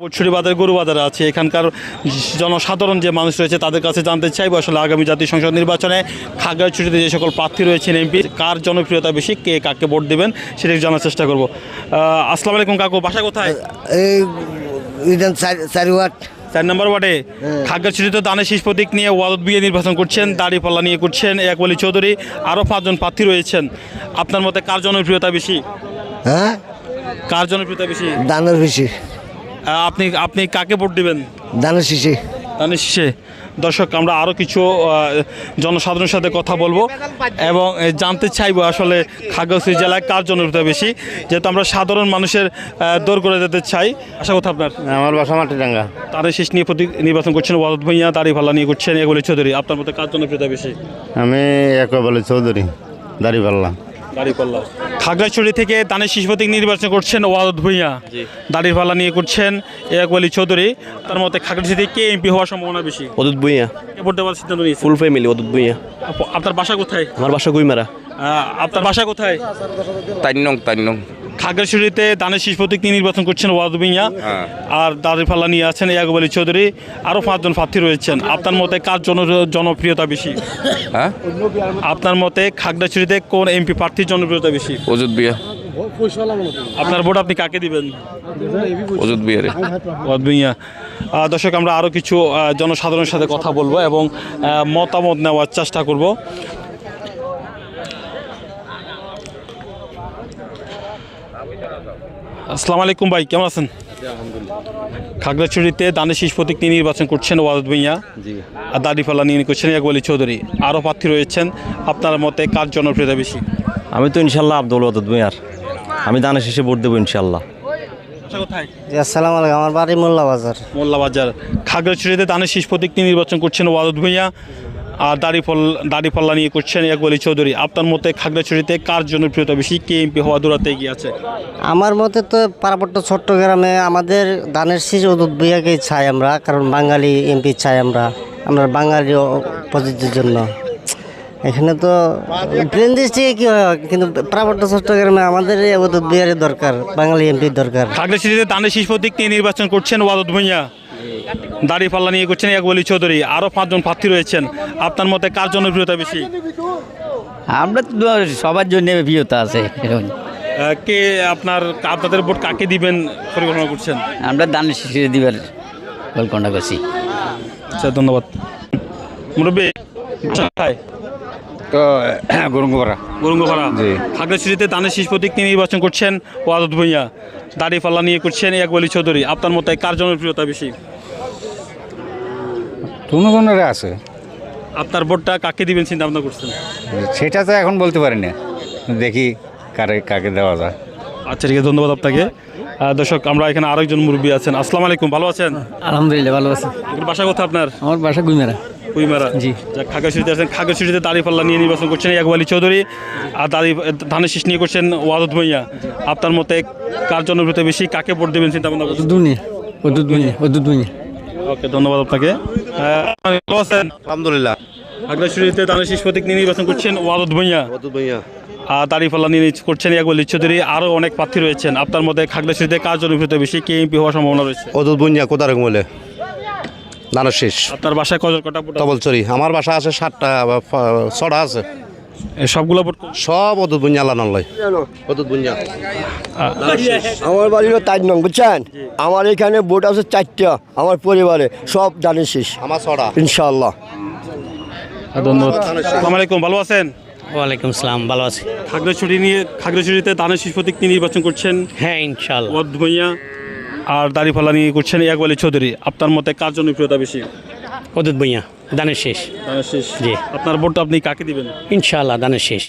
পটশুরি বাজার গরু বাজারে আছে। এখানকার জনসাধারণ যে মানুষ রয়েছে তাদের কাছে জানতে চাইবো আসলে আগামী জাতীয় সংসদ নির্বাচনে খাগড়াছড়িতে যে সকল প্রার্থী রয়েছেন এমপি কার জনপ্রিয়তা বেশি, কে কাকে ভোট দেবেন সেটা জানার চেষ্টা করবো। আসসালামু আলাইকুম কাকু, বাসা কোথায়? এই 4 ওয়াট 4 নম্বর ওয়ার্ডে খাগড়াছড়িতে দানের শীষ প্রতীক নিয়ে ওয়াদত বিয়ে নির্বাচন করছেন, দাড়িপাল্লা নিয়ে করছেন এক ওয়ালি চৌধুরী, আরও 5 জন প্রার্থী রয়েছেন। আপনার মতে কার জনপ্রিয়তা বেশি? হ্যাঁ, কার জনপ্রিয়তা বেশি? দানের বেশি। আপনি আপনি কাকে ভোট দিবেন? দানের শিশি। দানের শীষে। দর্শক, আমরা আরও কিছু জনসাধারণের সাথে কথা বলবো এবং জানতে চাইবো আসলে খাগড়াছড়ি জেলায় কার জনপ্রিয়তা বেশি, যেহেতু আমরা সাধারণ মানুষের দৌড় করে যেতে চাই। আশা কথা আপনার? আমার বাসা মাটিরাঙ্গা। তাদের শীষ নিয়ে নির্বাচন করছেন ওয়াদত ভূঁইয়া, দাড়িপাল্লা নিয়ে করছেন এক ওয়ালি চৌধুরী। আপনার মতে কার জনপ্রিয়তা বেশি? আমি একেবারে চৌধুরী দাড়িপাল্লা। দাড়িপাল্লা। খাগড়াছড়ি থেকে দানের শীষ প্রতীক নির্বাচন করছেন ওয়াদত ভূঁইয়া, দাড়িপাল্লা নিয়ে করছেন এক ওয়ালি চৌধুরী। তার মতে খাগড়াছড়ি কে এমপি হওয়ার সম্ভাবনা বেশি? অদূত ভূঁইয়া। কে ভোট দেওয়ার সিদ্ধান্ত নিয়েছে? ফুল ফ্যামিলি অদূত ভূঁইয়া। আপনার বাসা কোথায়? আমার বাসা গুইমারা। আপনার বাসা কোথায়? তাইনং। খাগড়াছড়িতে দানের শীষ প্রতীক নিয়ে নির্বাচন করছেন ওয়াদত ভূঁইয়া, আর দাড়িপাল্লা নিয়ে আছেন ইয়াকুব আলী চৌধুরী, আরও 5 জন প্রার্থী রয়েছেন। আপনার মতে কার জনপ্রিয়তা বেশি? হ্যাঁ, আপনার মতে খাগড়াছড়িতে কোন এমপি প্রার্থীর জনপ্রিয়তা বেশি? অদূত ভূঁইয়া। আপনার ভোট আপনি কাকে দিবেন? অদূত ভূঁইয়া রে। ওয়াদত ভূঁইয়া। দর্শক, আমরা আরও কিছু জনসাধারণের সাথে কথা বলবো এবং মতামত নেওয়ার চেষ্টা করব। আসসালামু আলাইকুম ভাই, কেমন আছেন? খাগড়াছড়িতে দানের শীষ প্রতীক নিয়ে নির্বাচন করছেন ওয়াদত ভূঁইয়া, আর দাড়িপাল্লা নিয়ে করছেন ইয়াকুব আলী চৌধুরী, আরও প্রার্থী রয়েছেন। আপনার মতে কার জনপ্রিয়তা বেশি? আমি তো ইনশাল্লাহ আব্দুল ওয়াদুদ ভূঁইয়ার। আমি দানের শেষে ভোট দেবো ইনশাল্লাহ। কোথায়? আসসালামু আলাইকুম, আমার বাড়ি মোল্লা বাজার। মোল্লা বাজার। খাগড়াছড়িতে দানের শীষ প্রতীক নিয়ে নির্বাচন করছেন ওয়াদত ভূঁইয়া, আর দাড়িপাল্লা নিয়ে করছেন ইয়াকুব আলী চৌধুরী। আপনার মতে খাগড়াছড়িতে কার জনপ্রিয়তা বেশি, কে এমপি হওয়া দূরাতে এগিয়ে আছে? আমার মতে তো পার্বত্য চট্টগ্রামে আমাদের দানের শীষ অদূত ভূঁইয়াকেই চাই আমরা, কারণ বাঙালি এমপি চাই আমরা বাঙালি প্রযোজ্যের জন্য। এখানে তো প্লেন ডিস্ট্রিক্টে কী হয়, কিন্তু পার্বত্য চট্টগ্রামে আমাদের অদূত ভূঁইয়ারের দরকার, বাঙালি এমপির দরকার। খাগড়াছড়িতে দানের শীষ প্রতীক নিয়ে নির্বাচন করছেন ওয়াদত ভূঁইয়া, দাড়িপাল্লা নিয়ে করছেন ইয়াকুব আলী চৌধুরী, আরও 5 জন প্রার্থী রয়েছেন। আপনার মতে কার জনপ্রিয়তা বেশি? আমরা তো সবার জন্য প্রিয়তা আছে। কে আপনাদের ভোট কাকে দিবেন পরিকল্পনা করছেন? আমরা দানের শিশিরে দিবার কল্পনা করছি। আচ্ছা, ধন্যবাদ। মুরব্বী কোথায়? তো গরুঙ্গপাড়া। গরুঙ্গপাড়া। খাগড়াছড়িতে দানের শীষ প্রতীক নিয়ে নির্বাচন করছেন ওয়াদত ভূঁইয়া, দাড়িপাল্লা নিয়ে করছেন ইয়াকুব আলী চৌধুরী। আপনার মতে কার জনপ্রিয়তা বেশি? দুজনের আছে। আপনার ভোটটা কাকে দিবেন চিন্তা ভাবনা করছেন? সেটা তো এখন বলতে পারি না, দেখি কাকে দেওয়া যায়। আচ্ছা, ঠিক আছে, ধন্যবাদ আপনাকে। দর্শক, আমরা এখানে আরেকজন মুরব্বী আছেন। আসসালামু আলাইকুম, ভালো আছেন? আলহামদুলিল্লাহ ভালো আছে। বাসা কোথায় আপনার? আমার বাসা গুইমারা। কুইমারা। জি। খাগড়াছড়িতে আছেন। খাগড়াছড়িতে দাড়িপাল্লা নিয়ে নির্বাচন করছেন ইয়াকুব আলী চৌধুরী, আর ধানের শীষ নিয়ে করছেন ওয়াদত ভূঁইয়া। আপনার মতে কার জনপ্রিয়তা বেশি, কাকে ভোট দেবেন চিন্তা ভাবনা করছেন? অদূত ভূঁইয়া। ওকে, ধন্যবাদ আপনাকে। ভালো আছেন? আলহামদুলিল্লাহ। খাগড়াছড়িতে দানের শীষ প্রতীক নিয়ে নির্বাচন করছেন ওয়াদত ভূঁইয়া, আর দাড়িপাল্লা নিয়ে করছেন ইয়াকুব আলী চৌধুরী, আরও অনেক প্রার্থী রয়েছেন। আপনার মতে খাগড়াছড়িতে কার জনপ্রিয়তা বেশি, কে এমপি হওয়ার সম্ভাবনা রয়েছে? অদূত ভূঁইয়া কোথায় বলে দানের শেষ। আপনার বাসায় কটা ভোট? তবলচরি। আমার বাসা আছে 7টা বা 6টা আছে। সবগুলো ভোট সব অদূত ভূঁইয়া লানাল্লাই। অদূত ভূঁইয়া। আমার বাড়ি হলো তাইনং, বুঝছেন? আমার এখানে ভোট আছে 4টা, আমার পরিবারে সব দানের শেষ। আমার 6টা ইনশাআল্লাহ। ধন্যবাদ। আসসালামু আলাইকুম, ভালো আছেন? ওয়ালাইকুম সালাম, ভালো আছি। খাগড়াছড়িতে দানের শীষ প্রতীক নিয়ে নির্বাচন করছেন হ্যাঁ ইনশাআল্লাহ। ওয়াদত ভূঁইয়া, আর দাড়িপাল্লা নিয়ে করছেন ইয়াকুব আলী চৌধুরী। আপনার মতে কার জনপ্রিয়তা বেশি? অদূত ভূঁইয়া, দানের শেষ। দানের শীষ। জি। আপনার ভোটটা আপনি কাকে দিবেন? ইনশাআল্লাহ দানের শেষ।